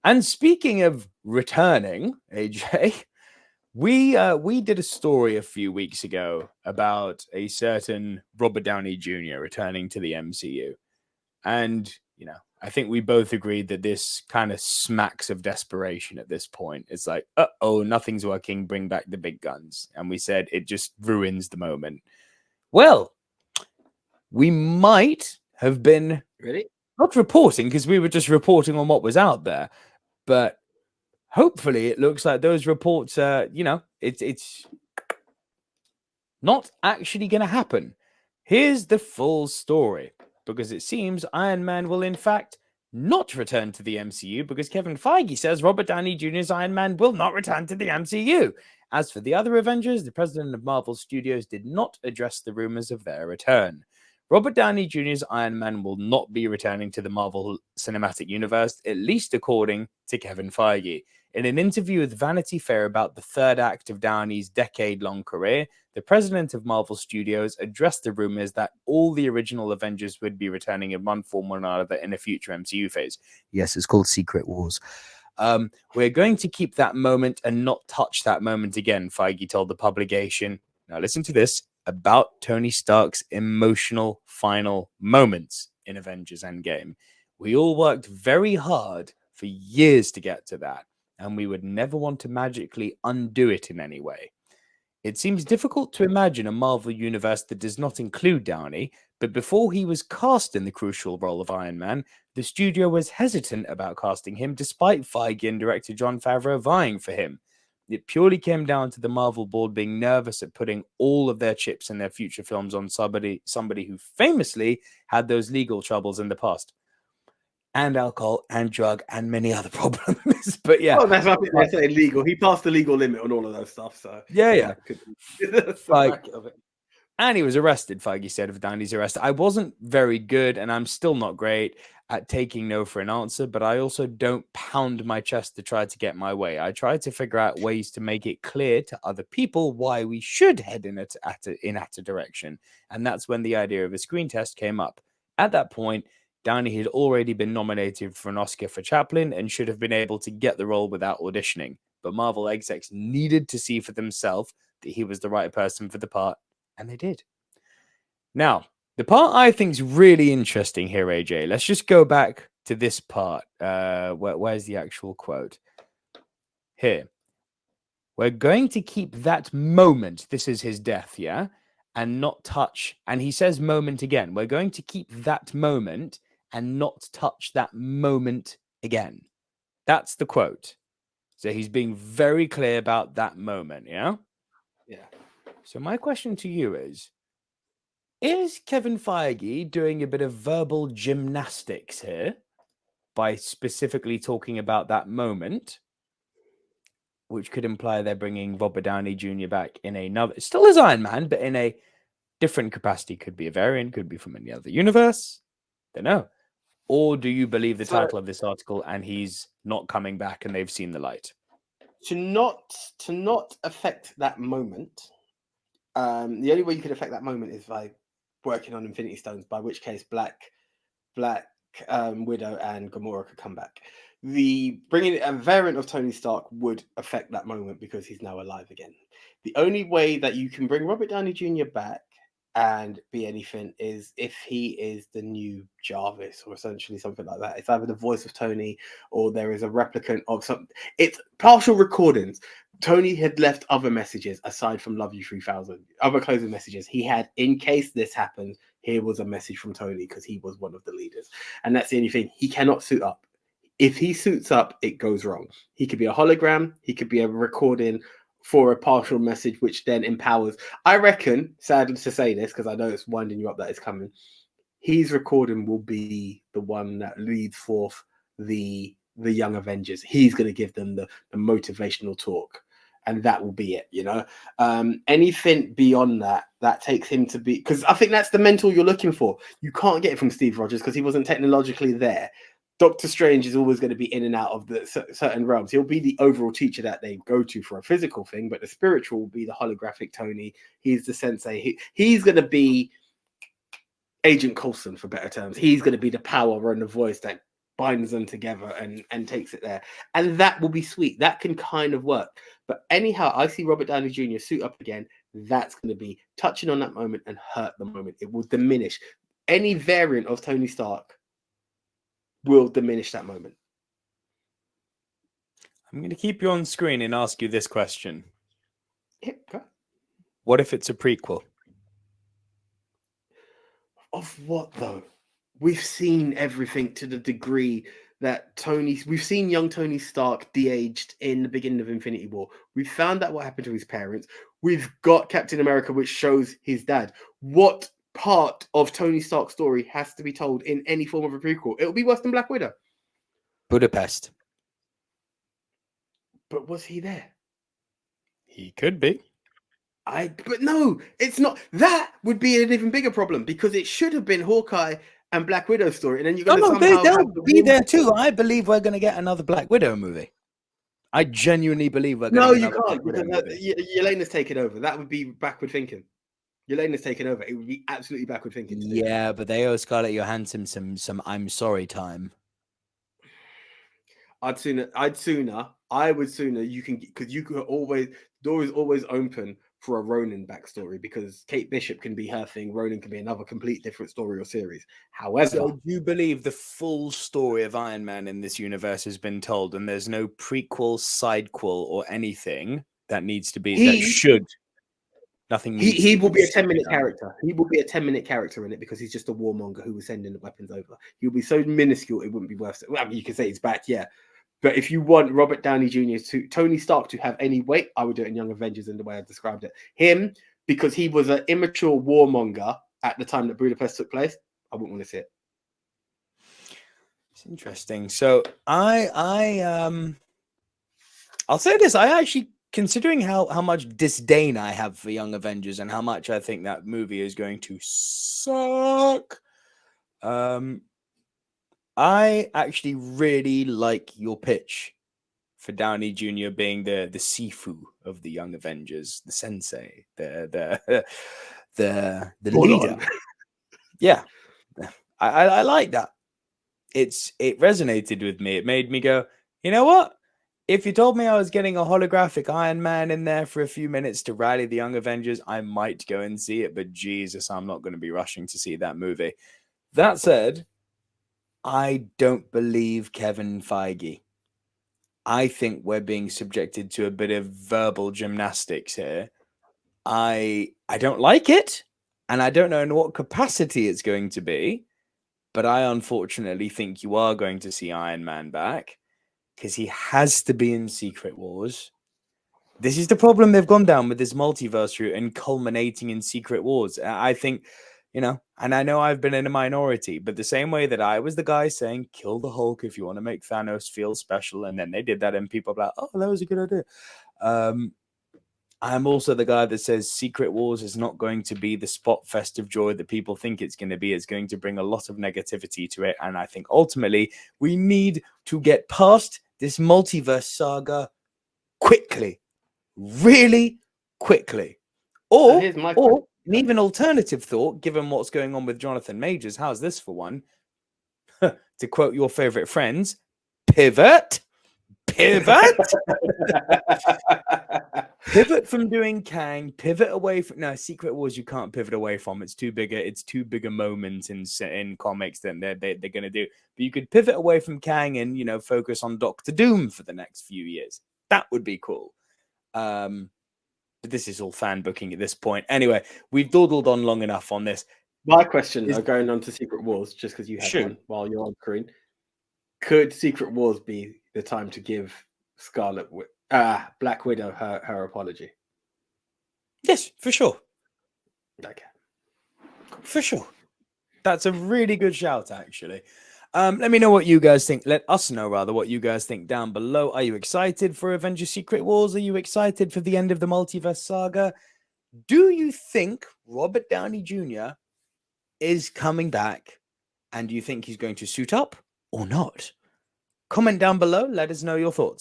And speaking of returning, AJ, we did a story a few weeks ago about a certain Robert Downey Jr. returning to the MCU. And, I think we both agreed that this kind of smacks of desperation at this point. It's like, uh-oh, nothing's working, bring back the big guns. And we said it just ruins the moment. Well, we might have been Really? not reporting because we were just reporting on what was out there, but hopefully it looks like those reports it's not actually going to happen. Here's the full story, because it seems Iron Man will in fact not return to the MCU, because Kevin Feige says Robert Downey Jr.'s Iron Man will not return to the MCU. As for the other Avengers, the president of Marvel Studios did not address the rumors of their return. Robert Downey Jr.'s Iron Man will not be returning to the Marvel Cinematic Universe, at least according to Kevin Feige. In an interview with Vanity Fair about the third act of Downey's decade-long career, the president of Marvel Studios addressed the rumors that all the original Avengers would be returning in one form or another in a future MCU phase. Yes, it's called Secret Wars. We're going to keep that moment and not touch that moment again, Feige told the publication. Now listen to this, about Tony Stark's emotional final moments in Avengers Endgame. We all worked very hard for years to get to that, and we would never want to magically undo it in any way. It seems difficult to imagine a Marvel universe that does not include Downey, but before he was cast in the crucial role of Iron Man, the studio was hesitant about casting him despite Feige and director Jon Favreau vying for him. It purely came down to the Marvel board being nervous at putting all of their chips in their future films on somebody who famously had those legal troubles in the past. And alcohol and drug and many other problems. But yeah. Oh, that's what they're saying, legal. He passed the legal limit on all of those stuff. So yeah. That's the bracket of it. And he was arrested, Feige said, of Downey's arrest. I wasn't very good, and I'm still not great at taking no for an answer, but I also don't pound my chest to try to get my way. I try to figure out ways to make it clear to other people why we should head in a direction. And that's when the idea of a screen test came up. At that point, Downey had already been nominated for an Oscar for Chaplin and should have been able to get the role without auditioning. But Marvel execs needed to see for themselves that he was the right person for the part, and they did. Now, the part I think is really interesting here, AJ, let's just go back to this part. Where's the actual quote? Here. We're going to keep that moment, this is his death, yeah, and not touch, and he says moment again. We're going to keep that moment and not touch that moment again. That's the quote. So he's being very clear about that moment, yeah? Yeah. So my question to you is Kevin Feige doing a bit of verbal gymnastics here by specifically talking about that moment, which could imply they're bringing Robert Downey Jr. back in another, still as Iron Man, but in a different capacity? Could be a variant, could be from any other universe. Don't know. Or do you believe the title of this article and he's not coming back and they've seen the light? To not affect that moment, the only way you could affect that moment is by working on Infinity Stones, by which case Black Widow and Gamora could come back. The bringing a variant of Tony Stark would affect that moment because he's now alive again. The only way that you can bring Robert Downey Jr. back and be anything is if he is the new Jarvis or essentially something like that. It's either the voice of Tony or there is a replicant of something. It's partial recordings. Tony had left other messages aside from Love You 3000, other closing messages. He had, in case this happened, here was a message from Tony because he was one of the leaders. And that's the only thing. He cannot suit up. If he suits up, it goes wrong. He could be a hologram. He could be a recording for a partial message, which then empowers. I reckon, sadly to say this, because I know it's winding you up that it's coming, his recording will be the one that leads forth the young Avengers. He's going to give them the motivational talk. And that will be it, you know. Anything beyond that takes him to be, because I think that's the mentor you're looking for. You can't get it from Steve Rogers because he wasn't technologically there. Doctor Strange is always going to be in and out of the certain realms. He'll be the overall teacher that they go to for a physical thing, but the spiritual will be the holographic Tony. He's the sensei. He's going to be Agent Coulson, for better terms. He's going to be the power and the voice that binds them together and takes it there. And that will be sweet. That can kind of work. But anyhow, I see Robert Downey Jr. suit up again. That's going to be touching on that moment and hurt the moment. It will diminish. Any variant of Tony Stark will diminish that moment. I'm going to keep you on screen and ask you this question. Yeah, go. What if it's a prequel? Of what, though? We've seen everything to the degree that we've seen young Tony Stark de-aged in the beginning of Infinity War. We've found out what happened to his parents. We've got Captain America, which shows his dad. What part of Tony Stark's story has to be told in any form of a prequel? It'll be worse than Black Widow. Budapest. But was he there? He could be. But no, it's not. That would be an even bigger problem because it should have been Hawkeye and Black Widow's story, and then you're going to somehow they'll be there too. I believe we're going to get another Black Widow movie. I genuinely believe we're going to get another Black Widow movie. Yelena's taken over. That would be backward thinking. Yelena's taken over. It would be absolutely backward thinking. Yeah, but they owe Scarlett Johansson some I'm sorry time. I would sooner you can, because you could always, door is always open for a Ronin backstory, because Kate Bishop can be her thing, Ronin can be another complete different story or series. However, so do you believe the full story of Iron Man in this universe has been told, and there's no prequel, sidequel, or anything that needs to be nothing? He will be a 10-minute character. He will be a 10-minute character in it because he's just a warmonger who was sending the weapons over. He'll be so minuscule it wouldn't be worth it. Well, I mean, you can say he's back, yeah. But if you want Robert Downey Jr. Tony Stark to have any weight, I would do it in Young Avengers in the way I described it. Him, because he was an immature warmonger at the time that Budapest took place, I wouldn't want to see it. It's interesting. So I'll say this. I actually, considering how much disdain I have for Young Avengers and how much I think that movie is going to suck, I actually really like your pitch for Downey Jr. being the Sifu of the Young Avengers, the sensei, the leader. Yeah, I like that. It resonated with me. It made me go, you know what? If you told me I was getting a holographic Iron Man in there for a few minutes to rally the Young Avengers, I might go and see it. But Jesus, I'm not going to be rushing to see that movie. That said, I don't believe Kevin Feige. I think we're being subjected to a bit of verbal gymnastics here. I don't like it, and I don't know in what capacity it's going to be, but I unfortunately think you are going to see Iron Man back because he has to be in Secret Wars. This is the problem they've gone down with this multiverse route and culminating in Secret Wars. I think, and I know I've been in a minority, but the same way that I was the guy saying, kill the Hulk if you want to make Thanos feel special, and then they did that and people were like, oh, that was a good idea. I'm also the guy that says Secret Wars is not going to be the spot festive joy that people think it's going to be. It's going to bring a lot of negativity to it. And I think ultimately we need to get past this multiverse saga quickly, really quickly. Or an even alternative thought, given what's going on with Jonathan Majors, how's this for one? To quote your favorite friends, pivot. Pivot from doing Kang, pivot away from Secret Wars. You can't pivot away from. It's too big a moment in comics than they're gonna do. But you could pivot away from Kang and focus on Doctor Doom for the next few years. That would be cool. But this is all fan booking at this point. Anyway, we've dawdled on long enough on this. My question, going on to Secret Wars, just because you had one while you're on screen, could Secret Wars be the time to give Black Widow her apology? Yes, for sure. Okay. For sure. That's a really good shout, actually. Let me know what you guys think. Let us know, rather, what you guys think down below. Are you excited for Avengers Secret Wars? Are you excited for the end of the multiverse saga? Do you think Robert Downey Jr. is coming back? And do you think he's going to suit up or not? Comment down below. Let us know your thoughts.